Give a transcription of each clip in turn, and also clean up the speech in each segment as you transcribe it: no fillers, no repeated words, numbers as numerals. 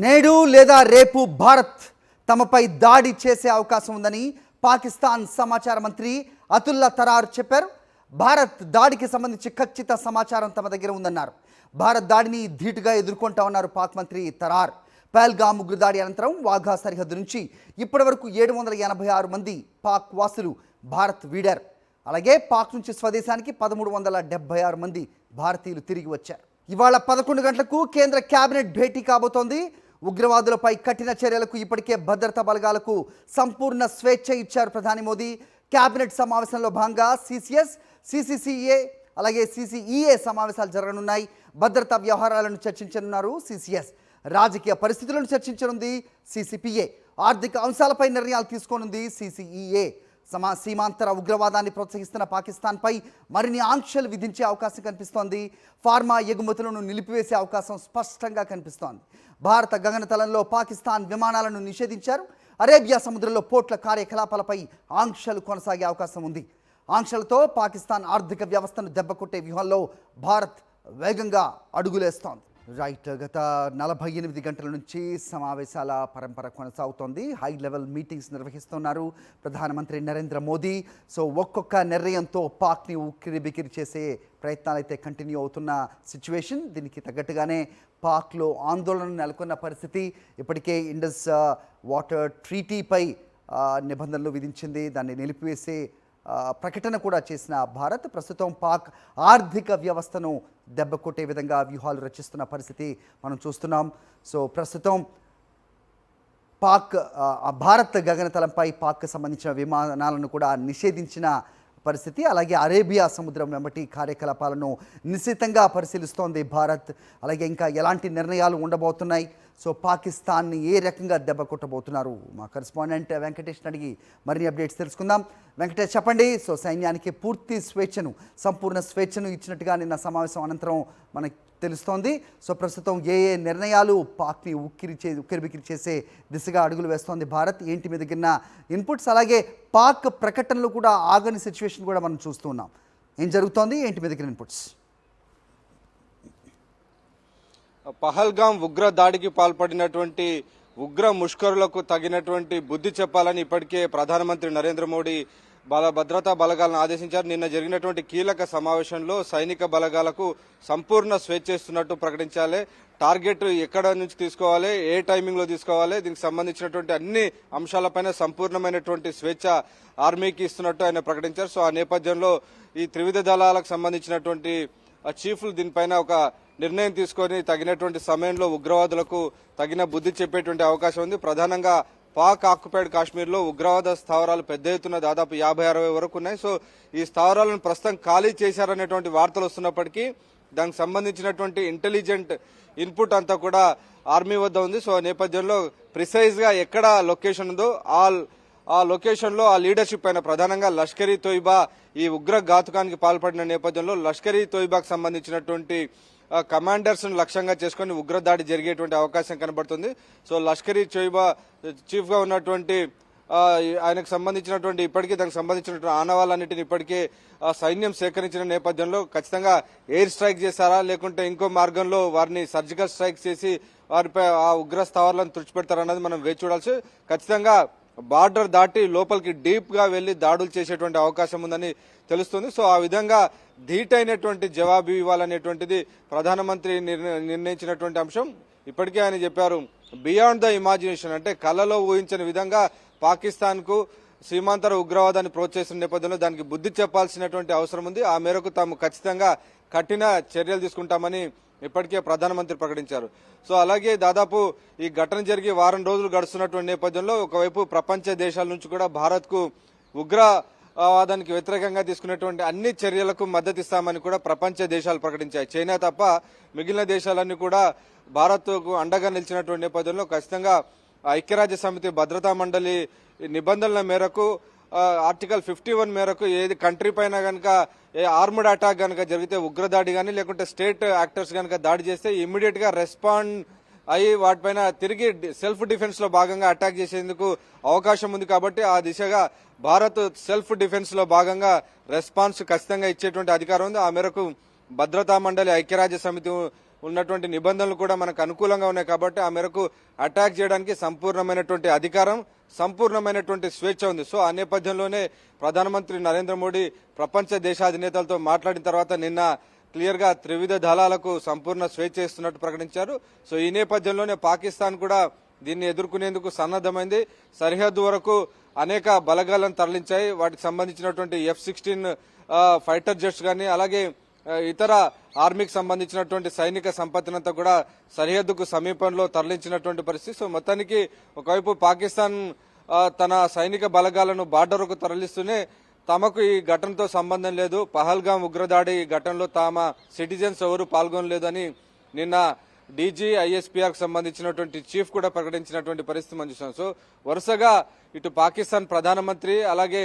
నేడు లేదా రేపు భారత్ తమపై దాడి చేసే అవకాశం ఉందని పాకిస్తాన్ సమాచార మంత్రి అతుల్లా తరార్ చెప్పారు. భారత్ దాడికి సంబంధించి ఖచ్చిత సమాచారం తమ దగ్గర ఉందన్నారు. భారత్ దాడిని ధీటుగా ఎదుర్కొంటామన్నారు పాక్ మంత్రి తరార్. పహల్గామ్ ఉగ్రదాడి అనంతరం వాఘా సరిహద్దు నుంచి ఇప్పటివరకు 786 మంది పాక్ వాసులు భారత్ వీడారు. అలాగే పాక్ నుంచి స్వదేశానికి 1376 మంది భారతీయులు తిరిగి వచ్చారు. ఇవాళ 11 గంటలకు కేంద్ర కేబినెట్ భేటీ కాబోతోంది. ఉగ్రవాదులపై కఠిన చర్యలకు ఇప్పటికే భద్రతా బలగాలకు సంపూర్ణ స్వేచ్ఛ ఇచ్చారు ప్రధాని మోదీ. కేబినెట్ సమావేశంలో భాగంగా సిసిఎస్, సిసిసిఏ అలాగే సిసిఈఏ సమావేశాలు జరగనున్నాయి. భద్రతా వ్యవహారాలను చర్చించనున్నారు సిసిఎస్. రాజకీయ పరిస్థితులను చర్చించనుంది సిసిపిఏ. ఆర్థిక అంశాలపై నిర్ణయాలు తీసుకోనుంది సిసిఈఏ. సీమాంతర ఉగ్రవాదాన్ని ప్రోత్సహిస్తున్న పాకిస్తాన్పై మరిన్ని ఆంక్షలు విధించే అవకాశం కనిపిస్తోంది. ఫార్మా ఎగుమతులను నిలిపివేసే అవకాశం స్పష్టంగా కనిపిస్తోంది. భారత గగనతలంలో పాకిస్తాన్ విమానాలను నిషేధించారు. అరేబియా సముద్రంలో పోర్ట్ల కార్యకలాపాలపై ఆంక్షలు కొనసాగే అవకాశం ఉంది. ఆంక్షలతో పాకిస్తాన్ ఆర్థిక వ్యవస్థను దెబ్బకొట్టే వ్యూహంలో భారత్ వేగంగా అడుగులేస్తోంది. రైట్, గత 48 గంటల నుంచి సమావేశాల పరంపర కొనసాగుతోంది. హై లెవెల్ మీటింగ్స్ నిర్వహిస్తున్నారు ప్రధానమంత్రి నరేంద్ర మోదీ. సో ఒక్కొక్క నిర్ణయంతో పాక్ని ఉక్కిరిబిక్కిరి చేసే ప్రయత్నాలు అయితే కంటిన్యూ అవుతున్న సిచ్యువేషన్. దీనికి తగ్గట్టుగానే పాక్లో ఆందోళన నెలకొన్న పరిస్థితి. ఇప్పటికే ఇండస్ వాటర్ ట్రీటీపై నిబంధనలు విధించింది. దాన్ని నిలిపివేసే ప్రకటన కూడా చేసిన భారత్ ప్రస్తుతం పాక్ ఆర్థిక వ్యవస్థను దెబ్బకొట్టే విధంగా వ్యూహాలు రచిస్తున్న పరిస్థితి మనం చూస్తున్నాం. సో ప్రస్తుతం భారత్ గగనతలంపై పాక్కి సంబంధించిన విమానాలను కూడా నిషేధించిన పరిస్థితి. అలాగే అరేబియా సముద్రం వెంబటి కార్యకలాపాలను నిశ్చితంగా పరిశీలిస్తోంది భారత్. అలాగే ఇంకా ఎలాంటి నిర్ణయాలు ఉండబోతున్నాయి, సో పాకిస్తాన్ని ఏ రకంగా దెబ్బ కొట్టబోతున్నారు, మా కరెస్పాండెంట్ వెంకటేష్ని అడిగి మరిన్ని అప్డేట్స్ తెలుసుకుందాం. వెంకటేష్ చెప్పండి. సో సైన్యానికి పూర్తి స్వేచ్ఛను, సంపూర్ణ స్వేచ్ఛను ఇచ్చినట్టుగా నిన్న సమావేశం అనంతరం మనకు తెలుస్తోంది. సో ప్రస్తుతం ఏ నిర్ణయాలు పాక్ని ఉక్కిరిబిక్కిరి చేసే దిశగా అడుగులు వేస్తోంది భారత్? ఏంటి మీ దగ్గర ఇన్పుట్స్? అలాగే పాక్ ప్రకటనలు కూడా ఆగని సిచ్యువేషన్ కూడా మనం చూస్తూ ఉన్నాం. ఏం జరుగుతోంది, ఏంటి మీ దగ్గర ఇన్పుట్స్? పహల్గామ్ ఉగ్ర దాడికి పాల్పడినటువంటి ఉగ్ర ముష్కరులకు తగినటువంటి బుద్ధి చెప్పాలని ఇప్పటికే ప్రధానమంత్రి నరేంద్ర మోడీ భద్రతా బలగాలను ఆదేశించారు. నిన్న జరిగినటువంటి కీలక సమావేశంలో సైనిక బలగాలకు సంపూర్ణ స్వేచ్ఛ ఇస్తున్నట్టు ప్రకటించాలి. టార్గెట్ ఎక్కడ నుంచి తీసుకోవాలి, ఏ టైమింగ్ లో తీసుకోవాలి, దీనికి సంబంధించినటువంటి అన్ని అంశాలపైన సంపూర్ణమైనటువంటి స్వేచ్ఛ ఆర్మీకి ఇస్తున్నట్టు ఆయన ప్రకటించారు. సో ఆ నేపథ్యంలో ఈ త్రివిధ దళాలకు సంబంధించినటువంటి చీఫ్లు దీనిపైన ఒక నిర్ణయం తీసుకొని తగినటువంటి సమయంలో ఉగ్రవాదులకు తగిన బుద్ధి చెప్పేటువంటి అవకాశం ఉంది. ప్రధానంగా పాక్ ఆక్యుపైడ్ కాశ్మీర్లో ఉగ్రవాద స్థావరాలు పెద్ద ఎత్తున దాదాపు 50-60 వరకు ఉన్నాయి. సో ఈ స్థావరాలను ప్రస్తుతం ఖాళీ చేశారనేటువంటి వార్తలు వస్తున్నప్పటికీ దానికి సంబంధించినటువంటి ఇంటెలిజెంట్ ఇన్పుట్ అంతా కూడా ఆర్మీ వద్ద ఉంది. సో నేపథ్యంలో ప్రిసైజ్ గా ఎక్కడ లొకేషన్ ఉందో ఆ లొకేషన్ లో ఆ లీడర్షిప్ పైన ప్రధానంగా లష్కరీ తోయిబా ఈ ఉగ్ర ఘాతుకానికి పాల్పడిన నేపథ్యంలో లష్కరీ తోయిబాకు సంబంధించినటువంటి కమాండర్స్ ను లక్ష్యంగా చేసుకుని ఉగ్రదాడి జరిగేటువంటి అవకాశం కనబడుతుంది. సో లష్కరీ తోయిబా చీఫ్ గా ఉన్నటువంటి ఆయనకు సంబంధించినటువంటి ఇప్పటికీ దానికి సంబంధించినటువంటి ఆనవాళ్ళన్నింటినీ ఇప్పటికే సైన్యం సేకరించిన నేపథ్యంలో ఖచ్చితంగా ఎయిర్ స్ట్రైక్ చేశారా, లేకుంటే ఇంకో మార్గంలో వారిని సర్జికల్ స్ట్రైక్ చేసి వారిపై ఆ ఉగ్ర స్థావరాలను తుడిచిపెడతారన్నది మనం వేచి చూడాల్సి. ఖచ్చితంగా బార్డర్ దాటి లోపలికి డీప్ గా వెళ్లి దాడులు చేసేటువంటి అవకాశం ఉందని తెలుస్తుంది. సో ఆ విధంగా ధీటైనటువంటి జవాబు ఇవ్వాలనేటువంటిది ప్రధానమంత్రి నిర్ణయించినటువంటి అంశం. ఇప్పటికే ఆయన చెప్పారు, బియాండ్ ద ఇమాజినేషన్, అంటే కలలో ఊహించని విధంగా పాకిస్తాన్ కు సీమాంతర ఉగ్రవాదాన్ని ప్రోత్సహిస్తున్న నేపథ్యంలో దానికి బుద్ధి చెప్పాల్సినటువంటి అవసరం ఉంది. ఆ మేరకు తాము ఖచ్చితంగా కఠిన చర్యలు తీసుకుంటామని ఇప్పటికే ప్రధానమంత్రి ప్రకటించారు. సో అలాగే దాదాపు ఈ ఘటన జరిగి వారం రోజులు గడుస్తున్నటువంటి నేపథ్యంలో ఒకవైపు ప్రపంచ దేశాల నుంచి కూడా భారత్ కు ఉగ్రవాదానికి వ్యతిరేకంగా తీసుకునేటువంటి అన్ని చర్యలకు మద్దతు ఇస్తామని కూడా ప్రపంచ దేశాలు ప్రకటించాయి. చైనా తప్ప మిగిలిన దేశాలన్నీ కూడా భారత్ కు అండగా నిలిచినటువంటి నేపథ్యంలో ఖచ్చితంగా ఐక్యరాజ్య సమితి భద్రతా మండలి నిబంధనల మేరకు ఆర్టికల్ 51 మేరకు ఏది కంట్రీ పైన కనుక ఆర్మ్డ్ అటాక్ కనుక జరిగితే, ఉగ్రదాడి కానీ లేకుంటే స్టేట్ యాక్టర్స్ కనుక దాడి చేస్తే ఇమ్మీడియట్ గా రెస్పాండ్ అయ్యి వాటిపైన తిరిగి సెల్ఫ్ డిఫెన్స్ లో భాగంగా అటాక్ చేసేందుకు అవకాశం ఉంది. కాబట్టి ఆ దిశగా భారత్ సెల్ఫ్ డిఫెన్స్ లో భాగంగా రెస్పాన్స్ ఖచ్చితంగా ఇచ్చేటువంటి అధికారం ఉంది. ఆ మేరకు భద్రతా మండలి ఐక్యరాజ్య సమితి ఉన్నటువంటి నిబంధనలు కూడా మనకు అనుకూలంగా ఉన్నాయి కాబట్టి ఆ మేరకు అటాక్ చేయడానికి సంపూర్ణమైనటువంటి అధికారం, సంపూర్ణమైనటువంటి స్వేచ్ఛ ఉంది. సో ఆ నేపథ్యంలోనే ప్రధానమంత్రి నరేంద్ర మోడీ ప్రపంచ దేశాధినేతలతో మాట్లాడిన తర్వాత నిన్న క్లియర్ గా త్రివిధ దళాలకు సంపూర్ణ స్వేచ్ఛ ఇస్తున్నట్టు ప్రకటించారు. సో ఈ నేపథ్యంలోనే పాకిస్తాన్ కూడా దీన్ని ఎదుర్కొనేందుకు సన్నద్ధమైంది. సరిహద్దు వరకు అనేక బలగాలను తరలించాయి. వాటికి సంబంధించినటువంటి F-16 ఫైటర్ జెట్స్ కానీ అలాగే ఇతర ఆర్మీకి సంబంధించినటువంటి సైనిక సంపత్తినంతా కూడా సరిహద్దుకు సమీపంలో తరలించినటువంటి పరిస్థితి. సో మొత్తానికి ఒకవైపు పాకిస్తాన్ తన సైనిక బలగాలను బార్డర్కు తరలిస్తూనే తమకు ఈ ఘటనతో సంబంధం లేదు, పహల్గాం ఉగ్రదాడి ఘటనలో తమ సిటిజన్స్ ఎవరు పాల్గొనలేదని నిన్న డీజీ ఐఎస్పీఆర్ కు సంబంధించినటువంటి చీఫ్ కూడా ప్రకటించినటువంటి పరిస్థితి మనం చూసాం. సో వరుసగా ఇటు పాకిస్తాన్ ప్రధానమంత్రి అలాగే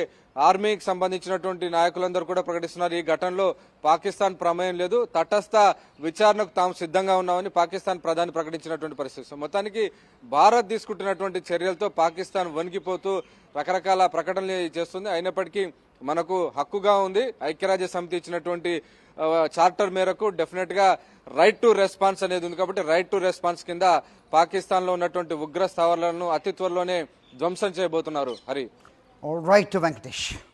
ఆర్మీకి సంబంధించినటువంటి నాయకులందరూ కూడా ప్రకటిస్తున్నారు ఈ ఘటనలో పాకిస్తాన్ ప్రమేయం లేదు, తటస్థ విచారణకు తాము సిద్ధంగా ఉన్నామని పాకిస్తాన్ ప్రధాని ప్రకటించినటువంటి పరిస్థితి. సో మొత్తానికి భారత్ తీసుకుంటున్నటువంటి చర్యలతో పాకిస్తాన్ వణికిపోతూ రకరకాల ప్రకటనలు చేస్తుంది. అయినప్పటికీ మనకు హక్కుగా ఉంది, ఐక్యరాజ్య సమితి ఇచ్చినటువంటి చార్టర్ మేరకు డెఫినెట్ గా రైట్ టు రెస్పాన్స్ అనేది ఉంది కాబట్టి రైట్ టు రెస్పాన్స్ కింద పాకిస్తాన్ లో ఉన్నటువంటి ఉగ్ర స్థావరాలను అతి త్వరలోనే ధ్వంసం చేయబోతున్నారు. హరి రైట్ వెంకటేష్.